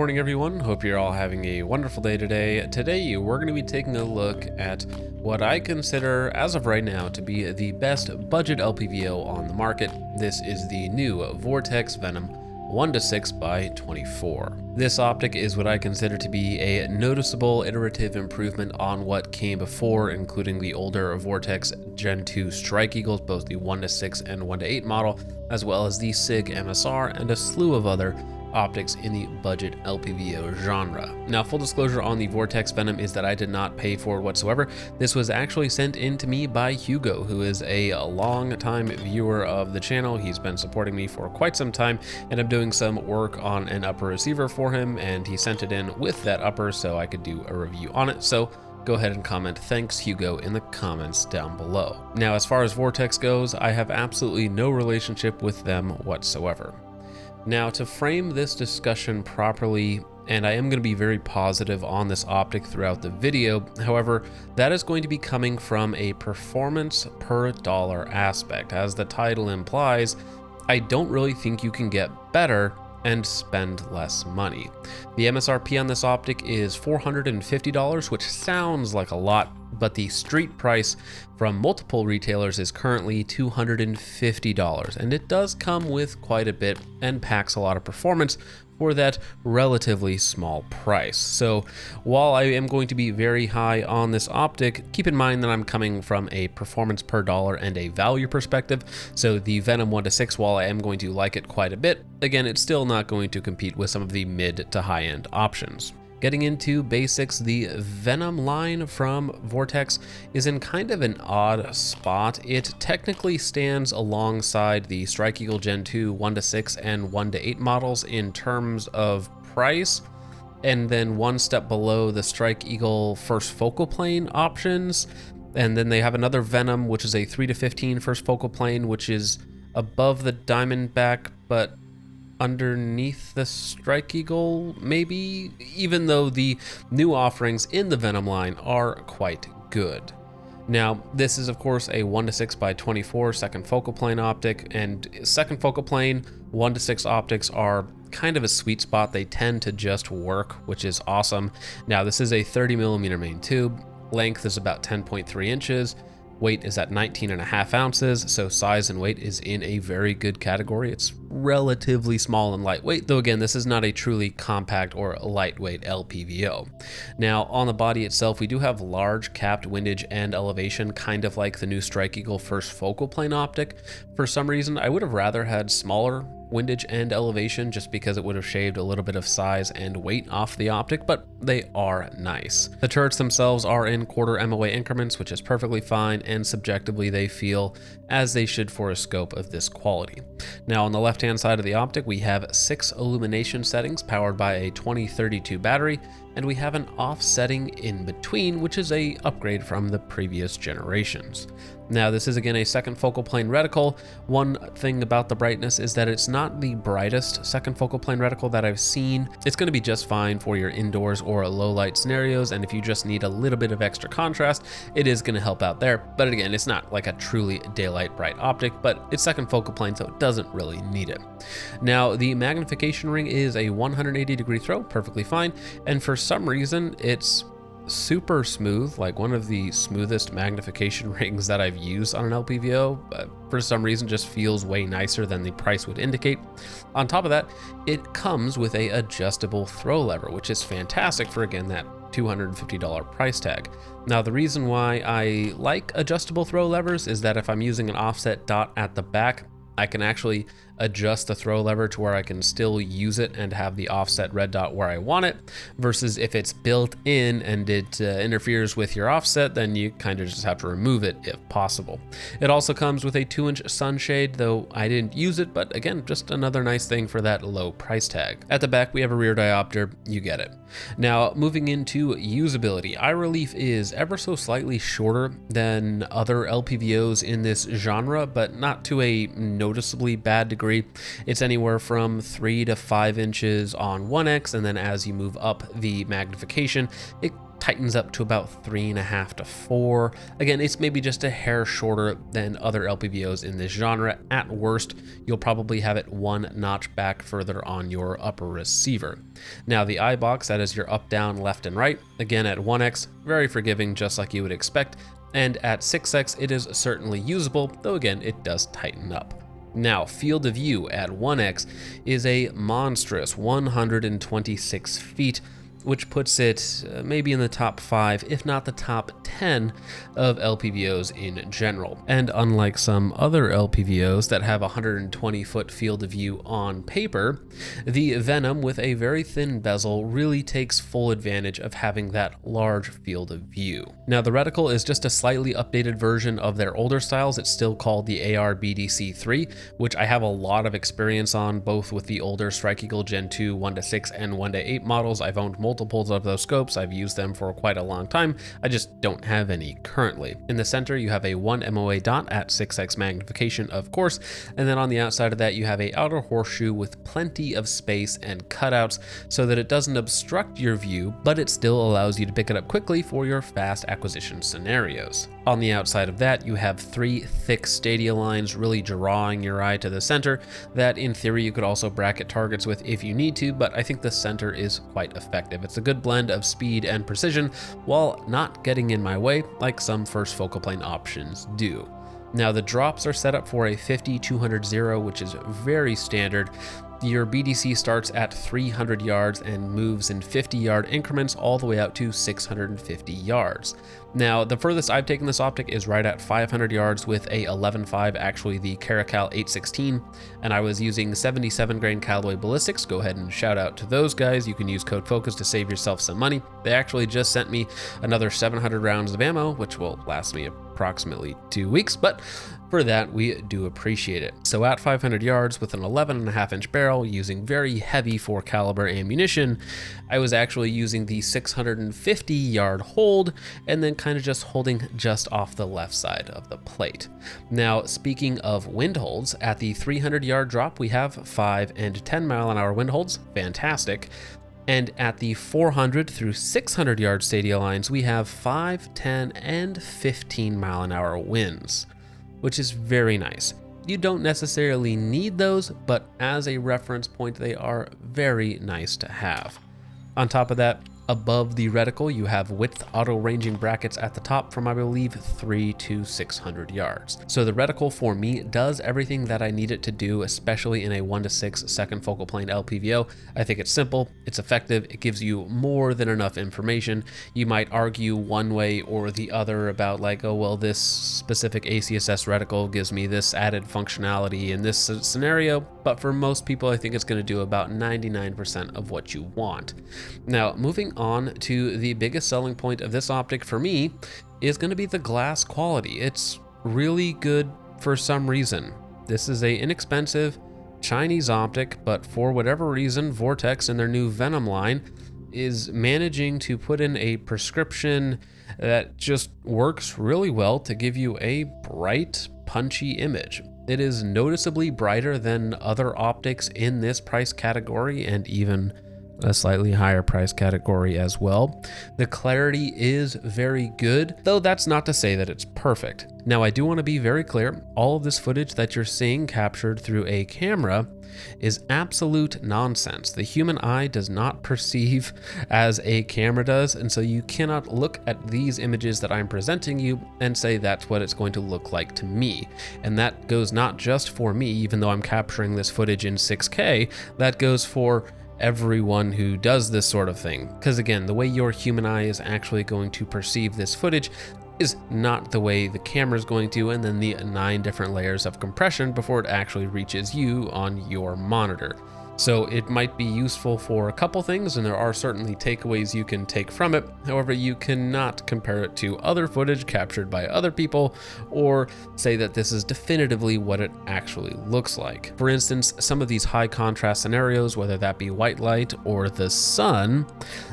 morning, everyone. Hope you're all having a wonderful day today. Today, we're going to be taking a look at what I consider, as of right now, to be the best budget LPVO on the market. This is the new Vortex Venom 1:6x24. This optic is what I consider to be a noticeable iterative improvement on what came before, including the older Vortex Gen 2 Strike Eagles, both the 1:6 and 1:8 model, as well as the SIG MSR and a slew of other optics in the budget LPVO genre. Now, full disclosure on the Vortex Venom is that I did not pay for it whatsoever. This was actually sent in to me by Hugo, who is a long-time viewer of the channel. He's been supporting me for quite some time, and I'm doing some work on an upper receiver for him, and he sent it in with that upper so I could do a review on it. So go ahead and comment "Thanks, Hugo" in the comments down below. Now, as far as Vortex goes, I have absolutely no relationship with them whatsoever. Now, to frame this discussion properly, and I am going to be very positive on this optic throughout the video, however, that is going to be coming from a performance per dollar aspect. As the title implies, I don't really think you can get better and spend less money. The MSRP on this optic is $450, which sounds like a lot, but the street price from multiple retailers is currently $250, and it does come with quite a bit and packs a lot of performance for that relatively small price. So while I am going to be very high on this optic, keep in mind that I'm coming from a performance per dollar and a value perspective. So the Venom 1:6, while I am going to like it quite a bit, again, it's still not going to compete with some of the mid to high end options. Getting into basics, the Venom line from Vortex is in kind of an odd spot. It technically stands alongside the Strike Eagle Gen 2 1:6 and 1:8 models in terms of price, and then one step below the Strike Eagle first focal plane options. And then they have another Venom, which is a 3-15 first focal plane, which is above the Diamondback, but underneath the Strike Eagle, maybe, even though the new offerings in the Venom line are quite good. Now, this is of course a 1:6x24 second focal plane optic, and second focal plane 1:6 optics are kind of a sweet spot. They tend to just work, which is awesome. Now, this is a 30mm main tube. Length is about 10.3 inches. Weight is at 19.5 ounces, so size and weight is in a very good category. It's relatively small and lightweight, though again, this is not a truly compact or lightweight LPVO. Now, on the body itself, we do have large capped windage and elevation, kind of like the new Strike Eagle first focal plane optic. For some reason, I would have rather had smaller windage and elevation just because it would have shaved a little bit of size and weight off the optic, but they are nice. The turrets themselves are in quarter MOA increments, which is perfectly fine, and subjectively they feel as they should for a scope of this quality. Now, on the left-hand side of the optic, we have 6 illumination settings powered by a 2032 battery, and we have an offsetting in between, which is a upgrade from the previous generations. Now, this is again a second focal plane reticle. One thing about the brightness is that it's not the brightest second focal plane reticle that I've seen. It's going to be just fine for your indoors or low light scenarios, and if you just need a little bit of extra contrast, it is going to help out there. But again, it's not like a truly daylight bright optic, but it's second focal plane, so it doesn't really need it. Now, the magnification ring is a 180-degree throw, perfectly fine, and for some reason it's super smooth, like one of the smoothest magnification rings that I've used on an LPVO, but for some reason just feels way nicer than the price would indicate. On top of that, it comes with a adjustable throw lever, which is fantastic for, again, that $250 price tag. Now, the reason why I like adjustable throw levers is that if I'm using an offset dot at the back, I can actually adjust the throw lever to where I can still use it and have the offset red dot where I want it, versus if it's built in and it interferes with your offset, then you kind of just have to remove it if possible. It also comes with a 2-inch sunshade, though I didn't use it, but again, just another nice thing for that low price tag. At the back, we have a rear diopter, you get it. Now, moving into usability, eye relief is ever so slightly shorter than other LPVOs in this genre, but not to a noticeably bad degree. It's anywhere from 3 to 5 inches on 1x, and then as you move up the magnification, it tightens up to about 3.5 to 4. Again, it's maybe just a hair shorter than other LPVOs in this genre. At worst, you'll probably have it one notch back further on your upper receiver. Now the eye box, that is your up, down, left, and right. Again, at 1x, very forgiving, just like you would expect. And at 6x, it is certainly usable, though again, it does tighten up. Now, field of view at 1x is a monstrous 126 feet, which puts it maybe in the top 5, if not the top 10 of LPVOs in general. And unlike some other LPVOs that have a 120-foot field of view on paper, the Venom with a very thin bezel really takes full advantage of having that large field of view. Now, the reticle is just a slightly updated version of their older styles. It's still called the AR-BDC-3, which I have a lot of experience on, both with the older Strike Eagle Gen 2 1-6 and 1-8 models. I've owned multiples of those scopes. I've used them for quite a long time. I just don't have any currently. In the center, you have a 1 MOA dot at 6x magnification, of course, and then on the outside of that, you have a outer horseshoe with plenty of space and cutouts so that it doesn't obstruct your view, but it still allows you to pick it up quickly for your fast acquisition scenarios. On the outside of that, you have 3 thick stadia lines really drawing your eye to the center that in theory you could also bracket targets with if you need to, but I think the center is quite effective. It's a good blend of speed and precision while not getting in my way like some first focal plane options do. Now the drops are set up for a 50-200-0, which is very standard. Your BDC starts at 300 yards and moves in 50-yard increments all the way out to 650 yards. Now, the furthest I've taken this optic is right at 500 yards with a 11.5, actually the Caracal 816, and I was using 77 grain Callaway Ballistics. Go ahead and shout out to those guys. You can use code FOCUS to save yourself some money. They actually just sent me another 700 rounds of ammo, which will last me approximately 2 weeks, but for that, we do appreciate it. So at 500 yards with an 11.5-inch barrel using very heavy 4 caliber ammunition, I was actually using the 650-yard hold and then kind of just holding just off the left side of the plate. Now, speaking of wind holds, at the 300-yard drop, we have 5 and 10 mile-an-hour wind holds. Fantastic. And at the 400 through 600 yard stadia lines, we have 5, 10, and 15 mile-an-hour winds, which is very nice. You don't necessarily need those, but as a reference point, they are very nice to have. On top of that, above the reticle, you have width auto ranging brackets at the top from, I believe, 3 to 600 yards. So the reticle for me does everything that I need it to do, especially in a 1-6 second focal plane LPVO. I think it's simple, it's effective, it gives you more than enough information. You might argue one way or the other about like, oh, well, this specific ACSS reticle gives me this added functionality in this scenario, but for most people, I think it's going to do about 99% of what you want. Now, moving on to the biggest selling point of this optic for me is going to be the glass quality. It's really good for some reason. This is a inexpensive Chinese optic, but for whatever reason, Vortex in their new Venom line is managing to put in a prescription that just works really well to give you a bright, punchy image. It is noticeably brighter than other optics in this price category and even a slightly higher price category as well. The clarity is very good, though that's not to say that it's perfect. Now, I do want to be very clear, all of this footage that you're seeing captured through a camera is absolute nonsense. The human eye does not perceive as a camera does, and so you cannot look at these images that I'm presenting you and say that's what it's going to look like to me. And that goes not just for me, even though I'm capturing this footage in 6K, that goes for everyone who does this sort of thing. Because again, the way your human eye is actually going to perceive this footage is not the way the camera is going to, and then the 9 different layers of compression before it actually reaches you on your monitor. So it might be useful for a couple things, and there are certainly takeaways you can take from it. However, you cannot compare it to other footage captured by other people or say that this is definitively what it actually looks like. For instance, some of these high contrast scenarios, whether that be white light or the sun,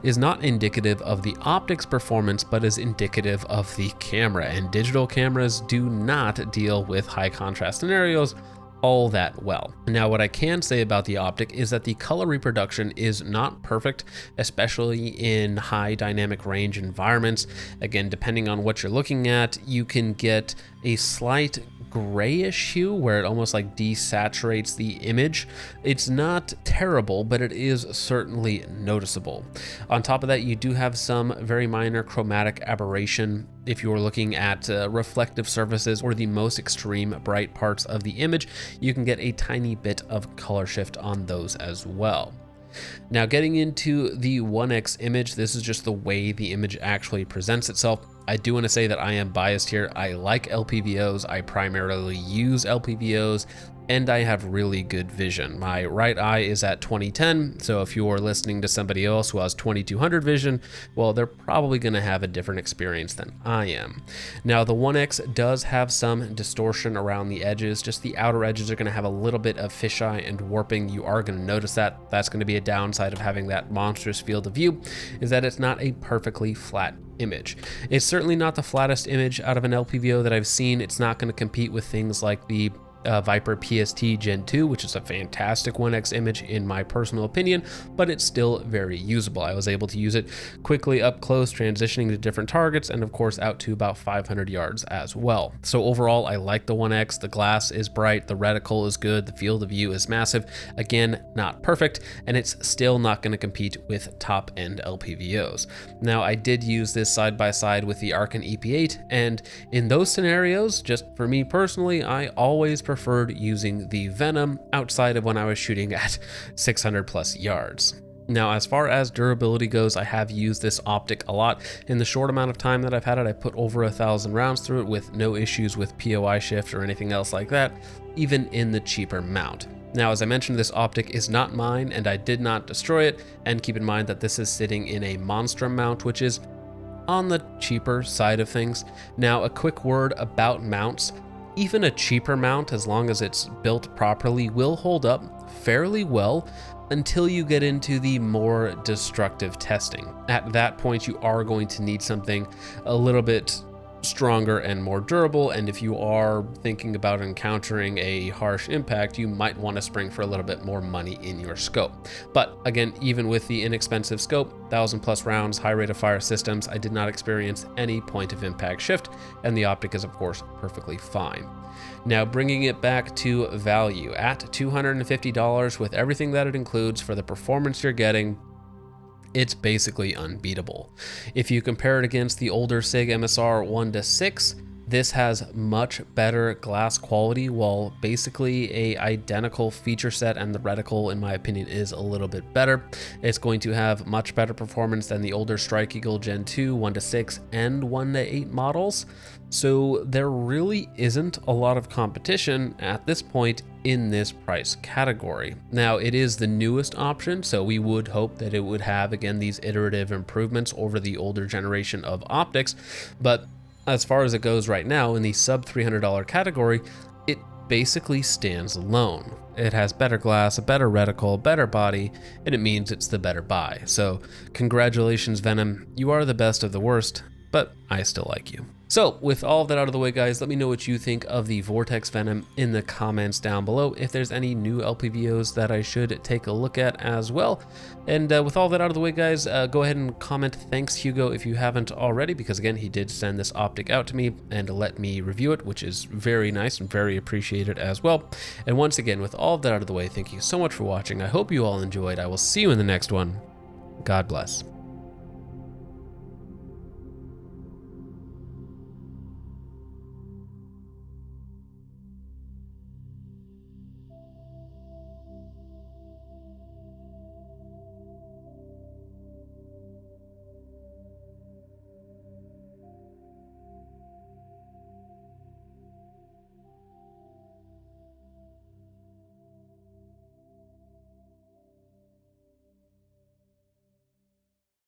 is not indicative of the optics performance, but is indicative of the camera. And digital cameras do not deal with high contrast scenarios all that well. Now, what I can say about the optic is that the color reproduction is not perfect, especially in high dynamic range environments. Again, depending on what you're looking at, you can get a slight grayish hue where it almost like desaturates the image. It's not terrible, but it is certainly noticeable. On top of that, you do have some very minor chromatic aberration if you're looking at reflective surfaces or the most extreme bright parts of the image. You can get a tiny bit of color shift on those as well. Now, getting into the 1X image, this is just the way the image actually presents itself. I do want to say that I am biased here. I like LPVOs. I primarily use LPVOs, and I have really good vision. My right eye is at 2010, so if you're listening to somebody else who has 2200 vision, well, they're probably going to have a different experience than I am. Now, the 1X does have some distortion around the edges. Just the outer edges are going to have a little bit of fisheye and warping. You are going to notice that. That's going to be a downside of having that monstrous field of view, is that it's not a perfectly flat image. It's certainly not the flattest image out of an LPVO that I've seen. It's not going to compete with things like the Viper PST Gen 2, which is a fantastic 1X image in my personal opinion, but it's still very usable. I was able to use it quickly up close, transitioning to different targets, and of course out to about 500 yards as well. So overall, I like the 1X. The glass is bright, the reticle is good, the field of view is massive. Again, not perfect, and it's still not going to compete with top-end LPVOs. Now, I did use this side by side with the Arken EP8, and in those scenarios, just for me personally, I always preferred using the Venom outside of when I was shooting at 600 plus yards. Now, as far as durability goes, I have used this optic a lot. In the short amount of time that I've had it, I put over 1,000 rounds through it with no issues with POI shift or anything else like that, even in the cheaper mount. Now, as I mentioned, this optic is not mine and I did not destroy it, and keep in mind that this is sitting in a Monstrum mount, which is on the cheaper side of things. Now, a quick word about mounts. Even a cheaper mount, as long as it's built properly, will hold up fairly well until you get into the more destructive testing. At that point, you are going to need something a little bit stronger and more durable, and if you are thinking about encountering a harsh impact, you might want to spring for a little bit more money in your scope. But again, even with the inexpensive scope, 1,000 plus rounds, high rate of fire systems, I did not experience any point of impact shift, and the optic is of course perfectly fine. Now, bringing it back to value, at $250 with everything that it includes for the performance you're getting, it's basically unbeatable. If you compare it against the older SIG MSR 1-6, this has much better glass quality while basically a identical feature set, and the reticle in my opinion is a little bit better. It's going to have much better performance than the older Strike Eagle Gen 2, 1-6 and 1-8 models. So there really isn't a lot of competition at this point in this price category. Now, it is the newest option, so we would hope that it would have, again, these iterative improvements over the older generation of optics, but as far as it goes right now in the sub $300 category, it basically stands alone. It has better glass, a better reticle, better body, and it means it's the better buy. So congratulations, Venom. You are the best of the worst, but I still like you. So with all of that out of the way, guys, let me know what you think of the Vortex Venom in the comments down below. If there's any new LPVOs that I should take a look at as well. And with all that out of the way, guys, go ahead and comment thanks Hugo if you haven't already, because again, he did send this optic out to me and let me review it, which is very nice and very appreciated as well. And once again, with all of that out of the way, thank you so much for watching. I hope you all enjoyed. I will see you in the next one. God bless.